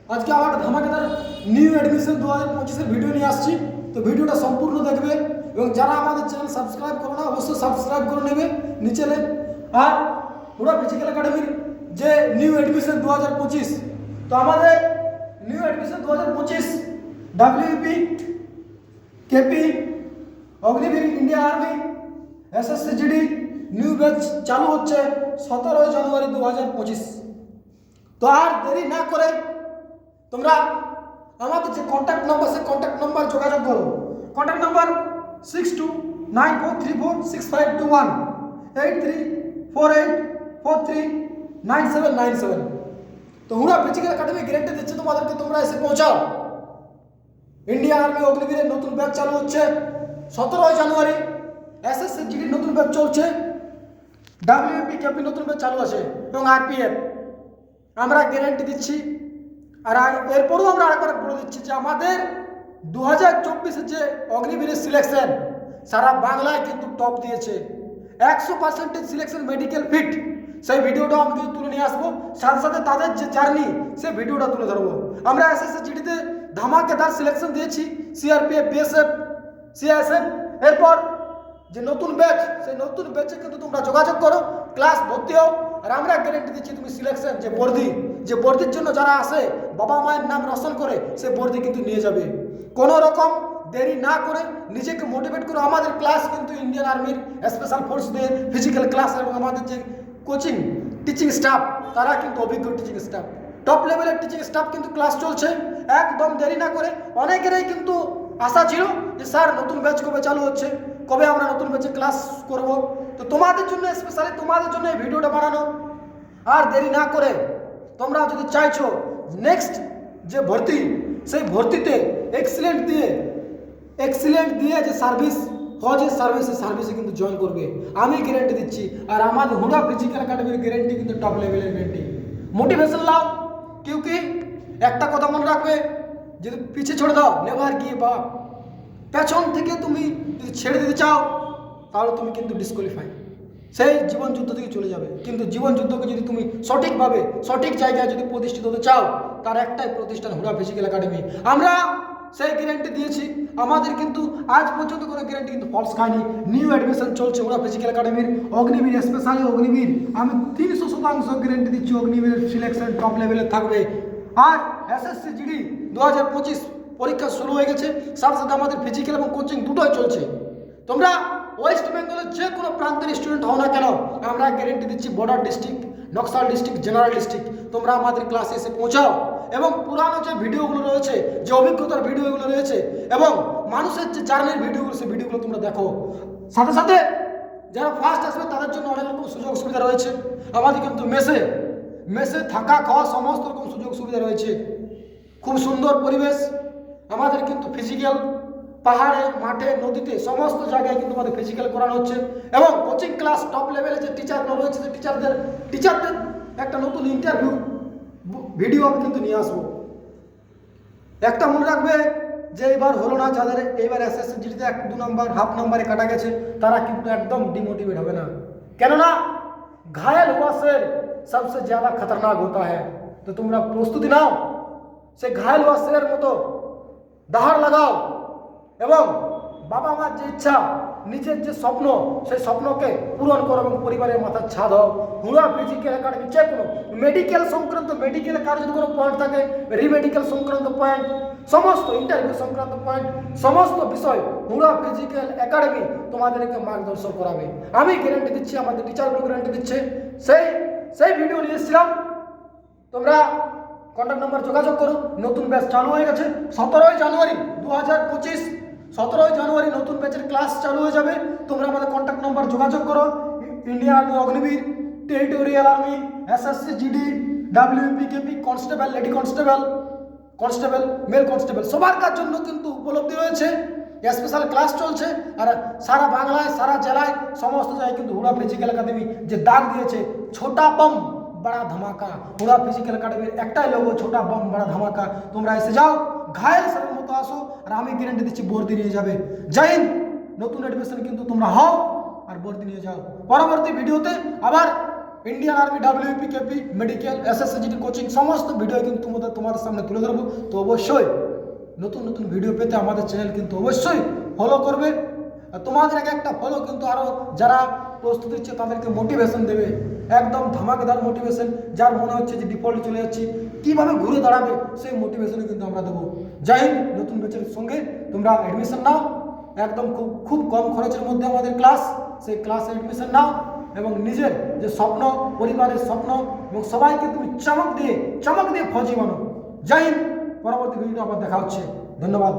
আজকে আবার ধামাকাদার new admission 2025 video নিয়ে আসছি। তো ভিডিওটা সম্পূর্ণ দেখবে এবং যারা আমাদের চ্যানেল সাবস্ক্রাইব করো না অবশ্যই সাবস্ক্রাইব করে নেবে নিচে। আর পুরা ফিজিক্যাল একাডেমির যে নিউ অ্যাডমিশন 2025, তো আমাদের new admission 2025 WP, KP, Agniveer, Indian army, SSC-GD new batch চালু হচ্ছে 17 জানুয়ারি 2025। তো আর দেরি না করে তোমরা আমাদের যে কন্ট্যাক্ট নাম্বার, সে কন্ট্যাক্ট নাম্বার যোগাযোগ করো। Contact number 6294346521, 8348439797। তো হুড়া ফিজিক্যাল একাডেমি গ্যারেন্টি দিচ্ছে তোমাদেরকে, তোমরা এসে পৌঁছাও। ইন্ডিয়ান আর্মি অগ্নিবীরের নতুন ব্যাচ চালু হচ্ছে 17 জানুয়ারি, এসএসসি-জিডি নতুন ব্যাচ চলছে, ডাব্লিউপি, কেপি নতুন ব্যাচ চালু আছে এবং আরপিএফ আমরা গ্যারেন্টি দিচ্ছি। আর এরপরও আমরা আরেকবার বলে দিচ্ছি যে আমাদের 2024 যে অগ্নিবীরের সিলেকশন সারা বাংলায় কিন্তু টপ দিয়েছে, 100% সিলেকশন মেডিকেল ফিট। সেই ভিডিওটাও আমি কিন্তু তুলে নিয়ে আসবো, সাথে সাথে তাদের যে জার্নি সেই ভিডিওটা তুলে ধরবো। আমরা এসএসসি-জিডিতে ধামাকেদার সিলেকশন দিয়েছি, সিআরপিএফ, বিএসএফ, সিআইএসএফ। এরপর যে নতুন ব্যাচ, সেই নতুন ব্যাচে কিন্তু তোমরা যোগাযোগ করো, ক্লাস ভর্তি হও। আর আমরা গ্যারেন্টি দিচ্ছি তুমি সিলেকশন যে বর্দির জন্য যারা আসে, বাবা মায়ের নাম রোশন করে, সে বর্দি কিন্তু নিয়ে যাবে। কোনো রকম দেরি না করে নিজেকে মোটিভেট করো। আমাদের ক্লাস কিন্তু ইন্ডিয়ান আর্মির স্পেশাল ফোর্সদের ফিজিক্যাল ক্লাস এবং আমাদের যে কোচিং টিচিং স্টাফ, তারা কিন্তু অভিজ্ঞ টিচিং স্টাফ, টপ লেভেলের টিচিং স্টাফ কিন্তু ক্লাস চলছে। একদম দেরি না করে, অনেকেরই কিন্তু আশা ছিল যে স্যার নতুন ব্যাচ কবে চালু হচ্ছে, কবে আমরা নতুন ব্যাচে ক্লাস করব। তো তোমাদের জন্য স্পেশালি তোমাদের জন্য এই ভিডিওটা বানানো। আর দেরি না করে তোমরা যদি চাইছো নেক্সট যে ভর্তি, সেই ভর্তিতে এক্সিলেন্ট দিয়ে যে সার্ভিস ফৌজের সার্ভিসে কিন্তু জয়েন করবে, আমি গ্যারেন্টি দিচ্ছি। আর আমাদের হুড়া ফিজিক্যাল একাডেমির গ্যারেন্টি কিন্তু টপ লেভেলের গ্যারেন্টি। মোটিভেশন লাও, क्योंकि একটা কথা মনে রাখবে, যদি পিছিয়ে ছেড়ে দাও নেভার গিভ আপ। পেছন থেকে তুমি যদি ছেড়ে দিতে চাও তাহলে তুমি কিন্তু ডিসকোয়ালিফাই, সেই জীবন যুদ্ধ থেকে চলে যাবে। কিন্তু জীবন যুদ্ধকে যদি তুমি সঠিকভাবে সঠিক জায়গায় যদি প্রতিষ্ঠিত হতে চাও, তার একটাই প্রতিষ্ঠান হুড়া ফিজিক্যাল একাডেমি। আমরা সেই গ্যারেন্টি দিয়েছি। আমাদের কিন্তু আজ পর্যন্ত কোনো গ্যারেন্টি কিন্তু ফলস খায়নি। নিউ অ্যাডমিশন চলছে হুড়া ফিজিক্যাল একাডেমির অগ্নিবীর, স্পেশালি অগ্নিবীর আমি 300% গ্যারেন্টি দিচ্ছি অগ্নিবীরের সিলেকশন টপ লেভেলে থাকবে। আর এসএসসি-জিডি 2025 পরীক্ষা শুরু হয়ে গেছে, সাথে সাথে আমাদের ফিজিক্যাল এবং কোচিং দুটোই চলছে। তোমরা ওয়েস্ট বেঙ্গলের যে কোনো প্রান্তের স্টুডেন্ট হও না কেন, আমরা গ্যারেন্টি দিচ্ছি border district, Naxal district, general district, তোমরা আমাদের ক্লাসে এসে পৌঁছাও। এবং পুরানো যে ভিডিওগুলো রয়েছে, যে অভিজ্ঞতার ভিডিওগুলো রয়েছে এবং মানুষের যে জার্নির ভিডিওগুলো, সেই ভিডিওগুলো তোমরা দেখো। সাথে সাথে যারা ফার্স্ট আসবে তাদের জন্য অনেক রকম সুযোগ সুবিধা রয়েছে। আমাদের কিন্তু মেসে থাকা খাওয়া সমস্ত রকম সুযোগ সুবিধা রয়েছে। খুব সুন্দর পরিবেশ। আমাদের কিন্তু ফিজিক্যাল পাহাড়ে, মাঠে, নদীতে সমস্ত জায়গায় কিন্তু আমাদের ফিজিক্যাল করানো হচ্ছে। এবং কোচিং ক্লাস টপ লেভেলে যে টিচারগুলো রয়েছে, যে টিচারদের একটা নতুন ইন্টারভিউ ভিডিও আমি কিন্তু নিয়ে আসবো। একটা মনে রাখবে যে এবার হলো না, যাদের এইবার এসএসসি-জিডিতে 1-2 নম্বর হাফ নম্বরে কাটা গেছে, তারা কিন্তু একদম ডিমোটিভেট হবে না। কেননা ঘায়েল हुआ शेर सबसे ज्यादा खतरनाक होता है। তো তোমরা প্রস্তুতি নাও, সে ঘায়েল হওয়া শেরের মতো দাহাড় লাগাও এবং বাবা মার যে ইচ্ছা, নিজের যে স্বপ্ন, সেই স্বপ্নকে পূরণ করো এবং পরিবারের মাথার ছাদ হও। হুড়া ফিজিক্যাল একাডেমি যে কোনো মেডিকেল সংক্রান্ত, মেডিকেল কার যদি কোনো পয়েন্ট থাকে, রিমেডিকেল সংক্রান্ত পয়েন্ট, সমস্ত ইন্টারভিউ সংক্রান্ত পয়েন্ট, সমস্ত বিষয় হুড়া ফিজিক্যাল একাডেমি তোমাদেরকে মার্গদর্শন করাবে। আমি গ্যারেন্টি দিচ্ছি, আমাদের টিচারগুলো গ্যারেন্টি দিচ্ছে। সেই ভিডিও নিয়ে এসেছিলাম। তোমরা কন্ট্যাক্ট নাম্বার যোগাযোগ করো। নতুন ব্যাচ চালু হয়ে গেছে 17 জানুয়ারি 2025। 17 জানুয়ারি নতুন ব্যাচের ক্লাস চালু হয়ে যাবে। তোমরা আমাদের কন্ট্যাক্ট নাম্বার যোগাযোগ করো। Indian army Agniveer, territorial army, SSC-GD, WP, KP, constable, lady constable, mail constable সবার কার জন্য কিন্তু উপলব্ধি রয়েছে। স্পেশাল ক্লাস চলছে। আর সারা বাংলায়, সারা জেলায়, সমস্ত জায়গায় কিন্তু হুড়া ফিজিক্যাল একাডেমি যে দাগ দিয়েছে, ছোটা বম বড়া ধামাকা। হুড়া ফিজিক্যাল একাডেমির একটাই লোগো, ছোটা বম বড়া ধামাকা। তোমরা এসে যাও, ঘায়েল সেরের মতো আসো, আর আমি গ্যারেন্টি দিচ্ছি বর্দি নিয়ে যাবে। জয় হিন্দ। নতুন অ্যাডমিশন কিন্তু তোমরা হও আর বর্দি নিয়ে যাও। পরবর্তী ভিডিওতে আবার Indian army, WPKP, medical, SSCGD coaching সমস্ত ভিডিও কিন্তু তোমাদের সামনে তুলে ধরবো। তো অবশ্যই নতুন নতুন ভিডিও পেতে আমাদের চ্যানেল কিন্তু অবশ্যই ফলো করবে। আর তোমাদের একটা ফলো কিন্তু আরও যারা প্রস্তুতি দিচ্ছে তাদেরকে মোটিভেশন দেবে, একদম ধামাকেদার মোটিভেশন। যার মনে হচ্ছে যে ডিফল্ট চলে যাচ্ছি, কীভাবে ঘুরে দাঁড়াবে সেই মোটিভেশনও কিন্তু আমরা দেবো। যাই হোক, নতুন ব্যাচের সঙ্গে তোমরা অ্যাডমিশন নাও, একদম খুব কম খরচের মধ্যে আমাদের ক্লাস, সেই ক্লাসে অ্যাডমিশন নাও এবং নিজের যে স্বপ্ন, পরিবারের স্বপ্ন এবং সবাইকে তুমি চমক দিয়ে ফৌজি বানো। জয় হিন্দ। পরবর্তী ভিডিওতে আবার দেখা হচ্ছে। ধন্যবাদ।